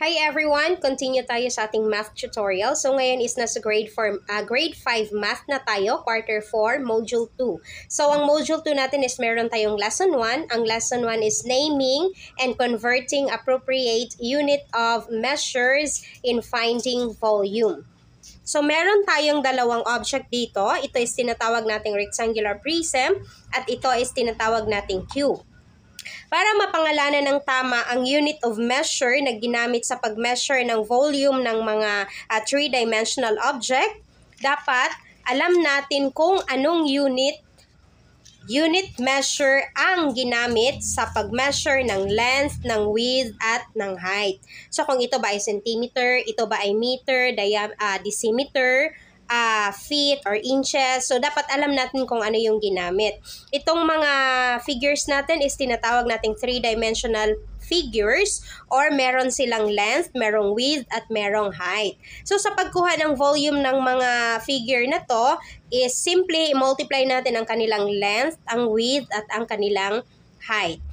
Hi everyone! Continue tayo sa ating math tutorial. So ngayon is nasa grade 5 math na tayo, quarter 4, module 2. So ang module 2 natin is meron tayong lesson 1. Ang lesson 1 is naming and converting appropriate unit of measures in finding volume. So meron tayong dalawang object dito. Ito is tinatawag nating rectangular prism at ito is tinatawag nating cube. Para mapangalanan ng tama ang unit of measure na ginamit sa pag-measure ng volume ng mga 3-dimensional object, dapat alam natin kung anong unit measure ang ginamit sa pag-measure ng length, ng width, at ng height. So kung ito ba ay centimeter, ito ba ay meter, decimeter, feet or inches. So, dapat alam natin kung ano yung ginamit. Itong mga figures natin is tinatawag nating 3-dimensional figures or meron silang length, merong width, at merong height. So, sa pagkuha ng volume ng mga figure na to is simply multiply natin ang kanilang length, ang width, at ang kanilang height.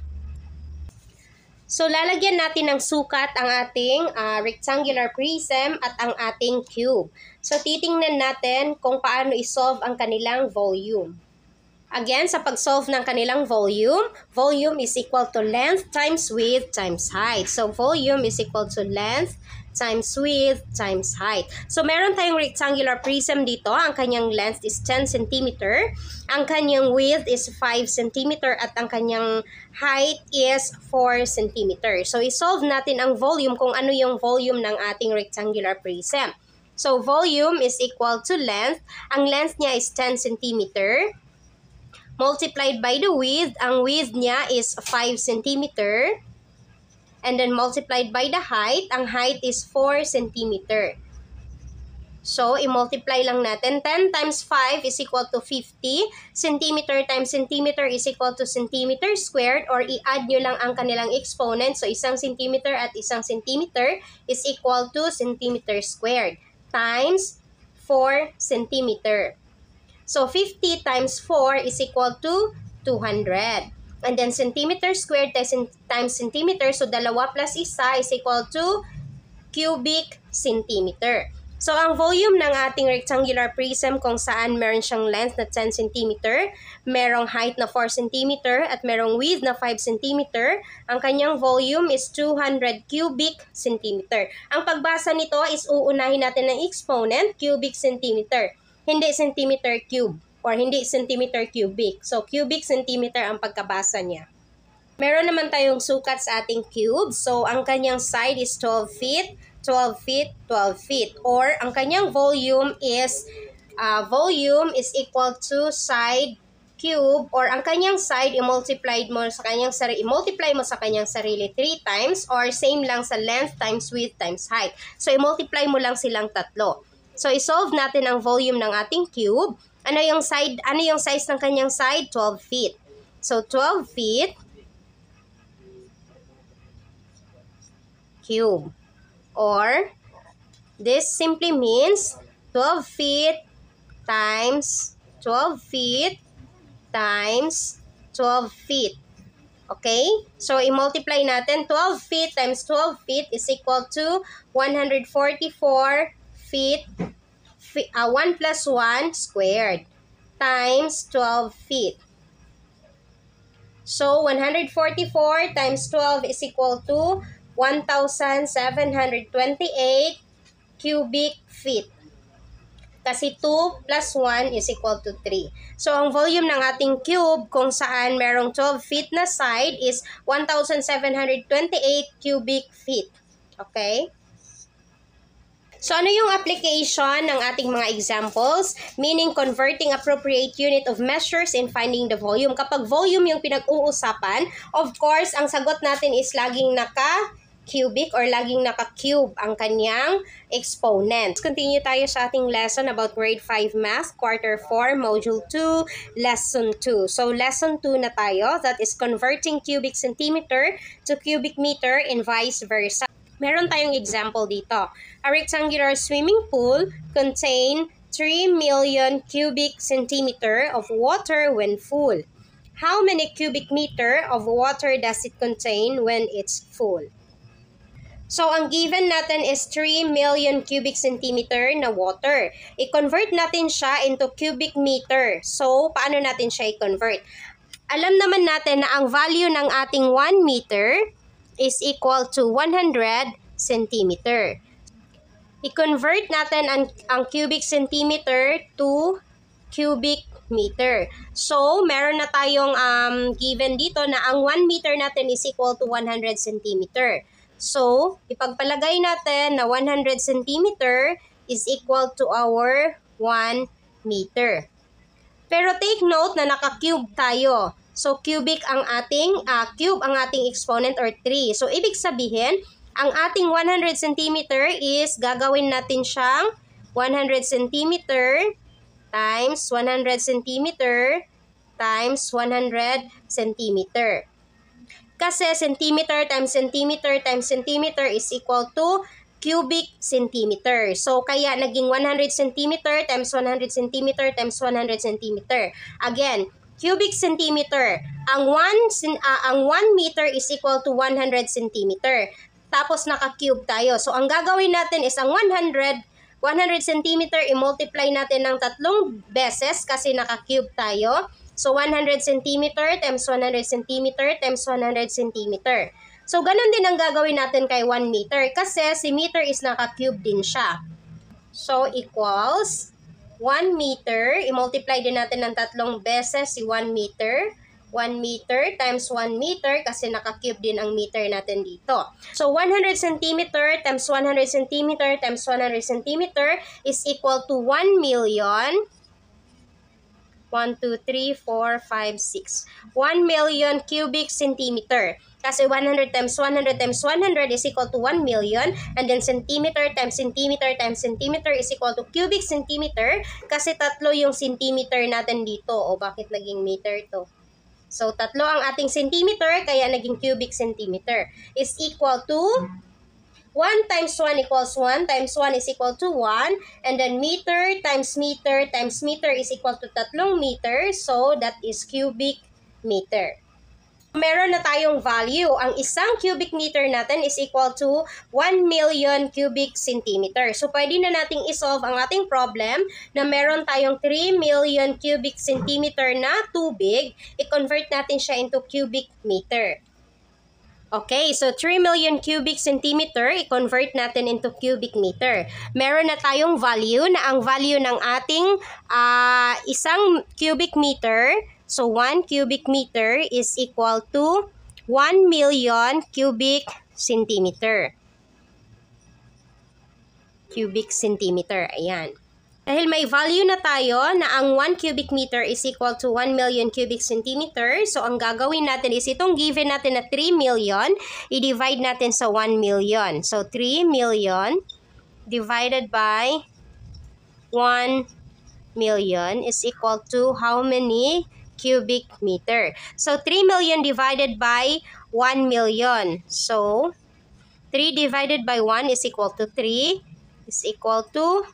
So, lalagyan natin ng sukat ang ating rectangular prism at ang ating cube. So, titingnan natin kung paano isolve ang kanilang volume. Again, sa pag-solve ng kanilang volume is equal to length times width times height. So, volume is equal to length times width times height. So, meron tayong rectangular prism dito. Ang kanyang length is 10 cm. Ang kanyang width is 5 cm at ang kanyang height is 4 cm. So, isolve natin ang volume kung ano yung volume ng ating rectangular prism. So, volume is equal to length. Ang length niya is 10 cm. Multiplied by the width. Ang width niya is 5 cm. And then multiplied by the height, ang height is 4 cm. So, i-multiply lang natin. 10 times 5 is equal to 50. Centimeter times centimeter is equal to centimeter squared, or i-add nyo lang ang kanilang exponent. So, 1 centimeter at 1 centimeter is equal to centimeter squared times 4 centimeter. So, 50 times 4 is equal to 200. And then, centimeter squared times centimeter. So, 2 plus 1 is equal to cubic centimeter. So, ang volume ng ating rectangular prism kung saan meron siyang length na 10 cm, merong height na 4 cm, at merong width na 5 cm, ang kanyang volume is 200 cubic centimeter. Ang pagbasa nito is uunahin natin ng exponent, cubic centimeter, hindi centimeter cube or hindi centimeter cubic. So, cubic centimeter ang pagkabasa niya. Meron naman tayong sukat sa ating cube. So, ang kanyang side is 12 feet, 12 feet, 12 feet. Or, ang kanyang volume is equal to side cube, or ang kanyang side i-multiply mo sa kanyang sarili 3 times, or same lang sa length times width times height. So, i-multiply mo lang silang tatlo. So, i-solve natin ang volume ng ating cube. Ano yung size ng kanyang side? 12 feet. So, 12 feet cube. Or, this simply means 12 feet times 12 feet times 12 feet. Okay? So, i-multiply natin. 12 feet times 12 feet is equal to 144 feet. 1 plus 1 squared times 12 feet. So, 144 times 12 is equal to 1,728 cubic feet. Kasi 2 plus 1 is equal to 3. So, ang volume ng ating cube kung saan merong 12 feet na side is 1,728 cubic feet. Okay? So, ano yung application ng ating mga examples? Meaning, converting appropriate unit of measures in finding the volume. Kapag volume yung pinag-uusapan, of course, ang sagot natin is laging naka-cubic or laging naka-cube ang kanyang exponent. Continue tayo sa ating lesson about grade 5 math, quarter 4, module 2, lesson 2. So, lesson 2 na tayo. That is converting cubic centimeter to cubic meter and vice versa. Meron tayong example dito. A rectangular swimming pool contain 3 million cubic centimeter of water when full. How many cubic meter of water does it contain when it's full? So, ang given natin is 3 million cubic centimeter na water. I-convert natin siya into cubic meter. So, paano natin siya i-convert? Alam naman natin na ang value ng ating 1 meter is equal to 100 centimeter. I-convert natin ang cubic centimeter to cubic meter. So, meron na tayong given dito na ang 1 meter natin is equal to 100 centimeter. So, ipagpalagay natin na 100 centimeter is equal to our 1 meter. Pero take note na naka-cube tayo. So, cube ang ating exponent or 3. So, ibig sabihin, ang ating 100 centimeter is gagawin natin siyang 100 centimeter times 100 centimeter times 100 centimeter. Kasi centimeter times centimeter times centimeter is equal to cubic centimeter. So, kaya naging 100 centimeter times 100 centimeter times 100 centimeter. Again, cubic centimeter. Ang 1 meter is equal to 100 centimeter. Tapos naka-cube tayo. So, ang gagawin natin is ang 100 centimeter i-multiply natin ng 3 beses kasi naka-cube tayo. So, 100 centimeter times 100 centimeter times 100 centimeter. So, ganun din ang gagawin natin kay 1 meter kasi si meter is naka-cube din siya. So, equals 1 meter. I-multiply din natin ng 3 beses si 1 meter. 1 meter times 1 meter kasi naka-cube din ang meter natin dito. So, 100 centimeter times 100 centimeter times 100 centimeter is equal to 1 million. 1, 2, 3, 4, 5, 6. 1 million cubic centimeter. Kasi 100 times 100 times 100 is equal to 1 million. And then centimeter times centimeter times centimeter is equal to cubic centimeter. Kasi 3 yung centimeter natin dito. O bakit naging meter to? So 3 ang ating centimeter, kaya naging cubic centimeter. Is equal to 1 times 1 equals 1 times 1 is equal to 1, and then meter times meter times meter is equal to 3 meter, so that is cubic meter. Meron na tayong value. Ang isang cubic meter natin is equal to 1 million cubic centimeter. So, pwede na nating isolve ang ating problem na meron tayong 3 million cubic centimeter na tubig. I-convert natin siya into cubic meter. Okay, so 3 million cubic centimeter, i-convert natin into cubic meter. Meron na tayong value na ang value ng ating isang cubic meter. So, 1 cubic meter is equal to 1 million cubic centimeter. Cubic centimeter, ayan. Dahil may value na tayo na ang 1 cubic meter is equal to 1 million cubic centimeter, so ang gagawin natin is itong given natin na 3 million, i-divide natin sa 1 million. So, 3 million divided by 1 million is equal to how many cubic meter? So, 3 million divided by 1 million. So, 3 divided by 1 is equal to 3 is equal to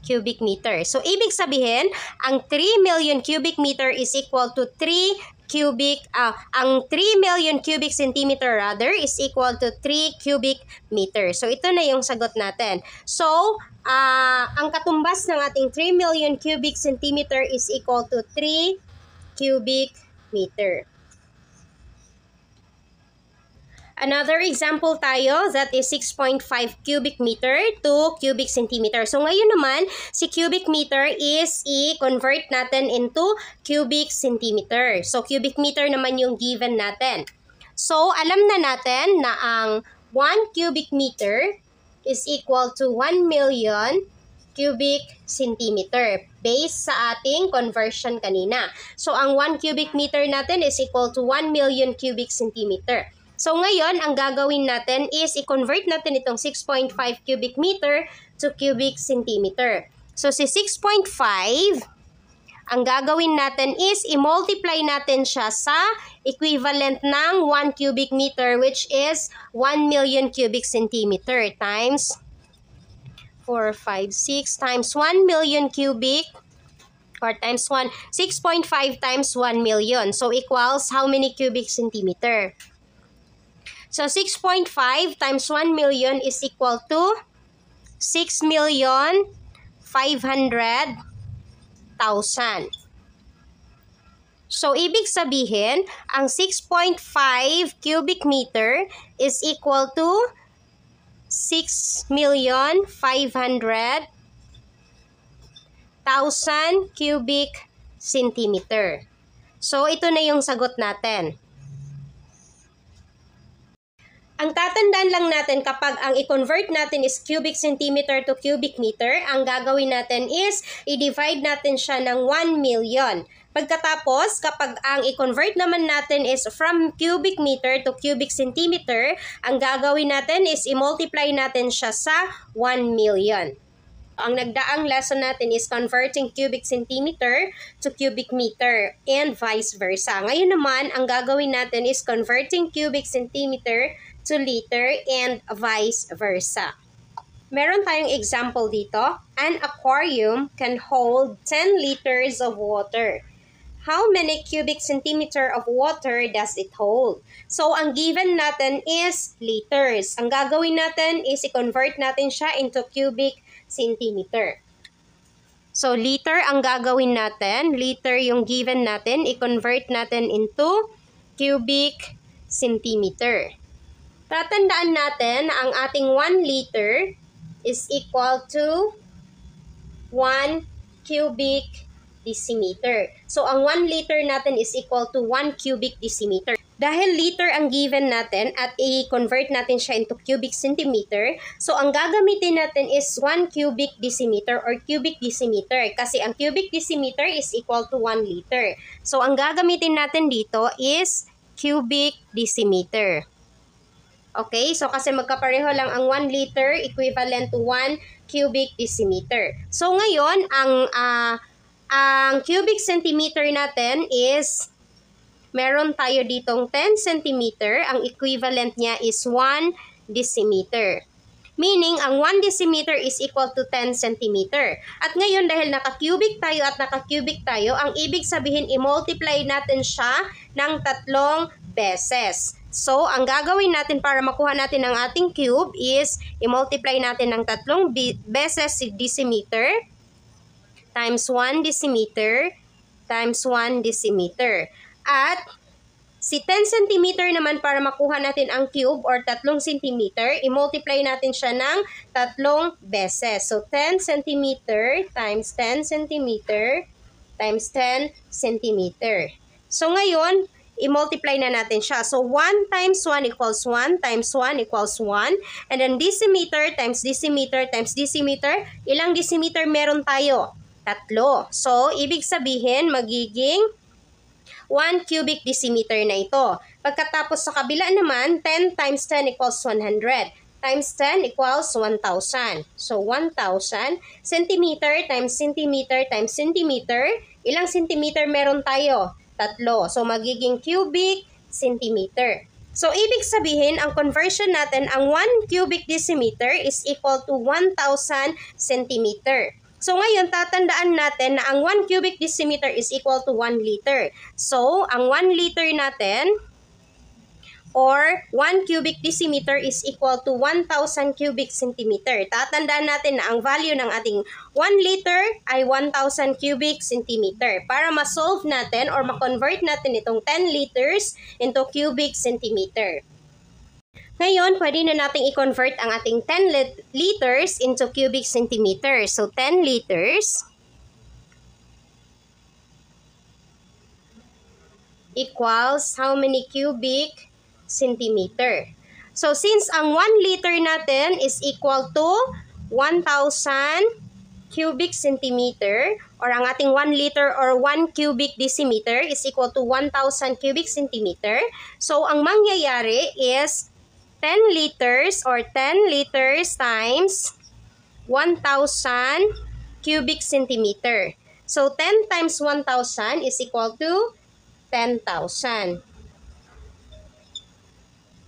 cubic meter. So, ibig sabihin, ang 3 million cubic meter is equal to 3 million cubic centimeter rather is equal to 3 cubic meter. So, ito na yung sagot natin. So, ang katumbas ng ating 3 million cubic centimeter is equal to 3 cubic meter. Another example tayo, that is 6.5 cubic meter to cubic centimeter. So, ngayon naman, si cubic meter is i-convert natin into cubic centimeter. So, cubic meter naman yung given natin. So, alam na natin na ang 1 cubic meter is equal to 1 million cubic centimeter based sa ating conversion kanina. So, ang 1 cubic meter natin is equal to 1 million cubic centimeter. So, ngayon, ang gagawin natin is i-convert natin itong 6.5 cubic meter to cubic centimeter. So, si 6.5, ang gagawin natin is i-multiply natin siya sa equivalent ng 1 cubic meter, which is 1 million cubic centimeter times 4, 5, 6 times 1 million cubic or times 1, 6.5 times 1 million. So, equals how many cubic centimeter? So 6.5 times 1 million is equal to 6,500,000. So, ibig sabihin, ang 6.5 cubic meter is equal to 6,500,000 cubic centimeter. So, ito na yung sagot natin. Ang tatandaan lang natin kapag ang i-convert natin is cubic centimeter to cubic meter, ang gagawin natin is i-divide natin siya ng 1 million. Pagkatapos, kapag ang i-convert naman natin is from cubic meter to cubic centimeter, ang gagawin natin is i-multiply natin siya sa 1 million. Ang nagdaang lesson natin is converting cubic centimeter to cubic meter and vice versa. Ngayon naman, ang gagawin natin is converting cubic centimeter to liter and vice versa. Meron tayong example dito. An aquarium can hold 10 liters of water. How many cubic centimeter of water does it hold? So, ang given natin is liters. Ang gagawin natin is i-convert natin siya into cubic centimeter. So, liter ang gagawin natin. Liter yung given natin. I-convert natin into cubic centimeter. Tatandaan natin na ang ating 1 liter is equal to 1 cubic decimeter. So, ang 1 liter natin is equal to 1 cubic decimeter. Dahil liter ang given natin at i-convert natin siya into cubic centimeter, so ang gagamitin natin is 1 cubic decimeter or cubic decimeter kasi ang cubic decimeter is equal to 1 liter. So, ang gagamitin natin dito is cubic decimeter. Okay, so kasi magkapareho lang ang 1 liter equivalent to 1 cubic decimeter. So, ngayon, ang cubic centimeter natin is meron tayo ditong 10 centimeter, ang equivalent niya is 1 decimeter. Meaning, ang 1 decimeter is equal to 10 centimeter. At ngayon, dahil naka-cubic tayo at naka-cubic tayo, ang ibig sabihin, i-multiply natin siya ng 3 beses. So, ang gagawin natin para makuha natin ang ating cube is, i-multiply natin ng 3 beses si decimeter times 1 decimeter times 1 decimeter. At si 10 cm naman para makuha natin ang cube or 3 cm, i-multiply natin siya ng 3 beses. So, 10 cm times 10 cm times 10 cm. So, ngayon, i-multiply na natin siya. So, 1 times 1 equals 1 times 1 equals 1. And then, decimeter times decimeter times decimeter. Ilang decimeter meron tayo? 3. So, ibig sabihin, magiging 1 cubic decimeter na ito. Pagkatapos sa kabila naman, 10 times 10 equals 100. Times 10 equals 1,000. So, 1,000 centimeter times centimeter times centimeter. Ilang centimeter meron tayo? 3. So, magiging cubic centimeter. So, ibig sabihin, ang conversion natin, ang 1 cubic decimeter is equal to 1,000 centimeter. So, ngayon, tatandaan natin na ang 1 cubic decimeter is equal to 1 liter. So, ang 1 liter natin or 1 cubic decimeter is equal to 1,000 cubic centimeter. Tatandaan natin na ang value ng ating 1 liter ay 1,000 cubic centimeter. Para ma-solve natin or ma-convert natin itong 10 liters into cubic centimeter. Ngayon, pwede na nating i-convert ang ating 10 liters into cubic centimeter. So, 10 liters equals how many cubic centimeter? So, since ang 1 liter natin is equal to 1,000 cubic centimeter or ang ating 1 liter or 1 cubic decimeter is equal to 1,000 cubic centimeter. So, ang mangyayari is 10 liters or 10 liters times 1,000 cubic centimeter. So, 10 times 1,000 is equal to 10,000.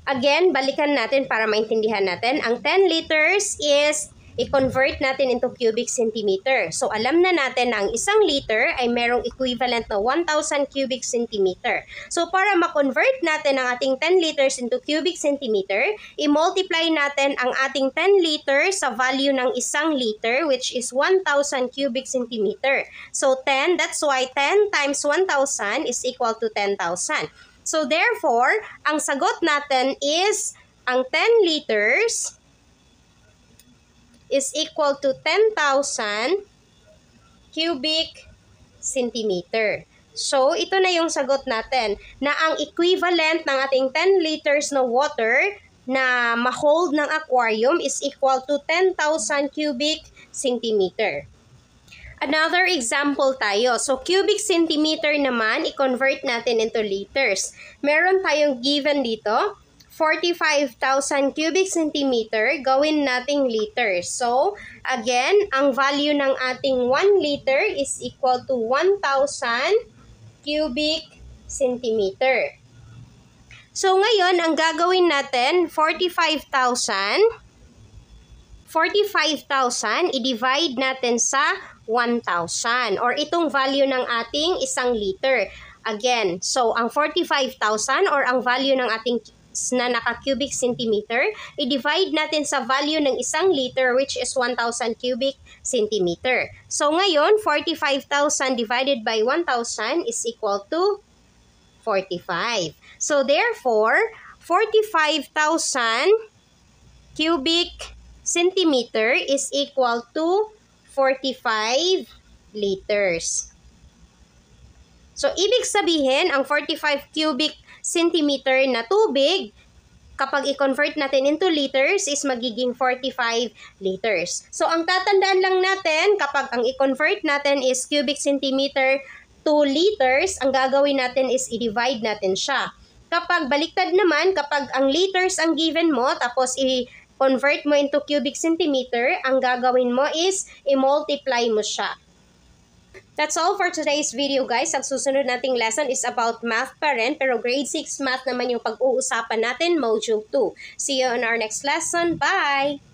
Again, balikan natin para maintindihan natin. Ang 10 liters is i-convert natin into cubic centimeter. So, alam na natin na ang 1 liter ay merong equivalent na 1,000 cubic centimeter. So, para ma-convert natin ang ating 10 liters into cubic centimeter, i-multiply natin ang ating 10 liters sa value ng 1 liter, which is 1,000 cubic centimeter. So, 10, that's why 10 times 1,000 is equal to 10,000. So, therefore, ang sagot natin is ang 10 liters is equal to 10,000 cubic centimeter. So, ito na yung sagot natin na ang equivalent ng ating 10 liters na water na ma-hold ng aquarium is equal to 10,000 cubic centimeter. Another example tayo. So, cubic centimeter naman, i-convert natin into liters. Meron tayong given dito, 45,000 cubic centimeter, gawin nating liters. So, again, ang value ng ating 1 liter is equal to 1,000 cubic centimeter. So, ngayon, ang gagawin natin, 45,000, i-divide natin sa 1,000 or itong value ng ating 1 liter. Again, so, ang 45,000 or ang value ng ating na naka-cubic centimeter, i-divide natin sa value ng 1 liter which is 1,000 cubic centimeter. So ngayon, 45,000 divided by 1,000 is equal to 45. So therefore, 45,000 cubic centimeter is equal to 45 liters. So, ibig sabihin, ang 45 cubic centimeter na tubig, kapag i-convert natin into liters, is magiging 45 liters. So, ang tatandaan lang natin, kapag ang i-convert natin is cubic centimeter to liters, ang gagawin natin is i-divide natin siya. Kapag baliktad naman, kapag ang liters ang given mo, tapos i-convert mo into cubic centimeter, ang gagawin mo is i-multiply mo siya. That's all for today's video, guys. Ang susunod nating lesson is about math pa rin, pero grade 6 math naman yung pag-uusapan natin, module 2. See you on our next lesson. Bye!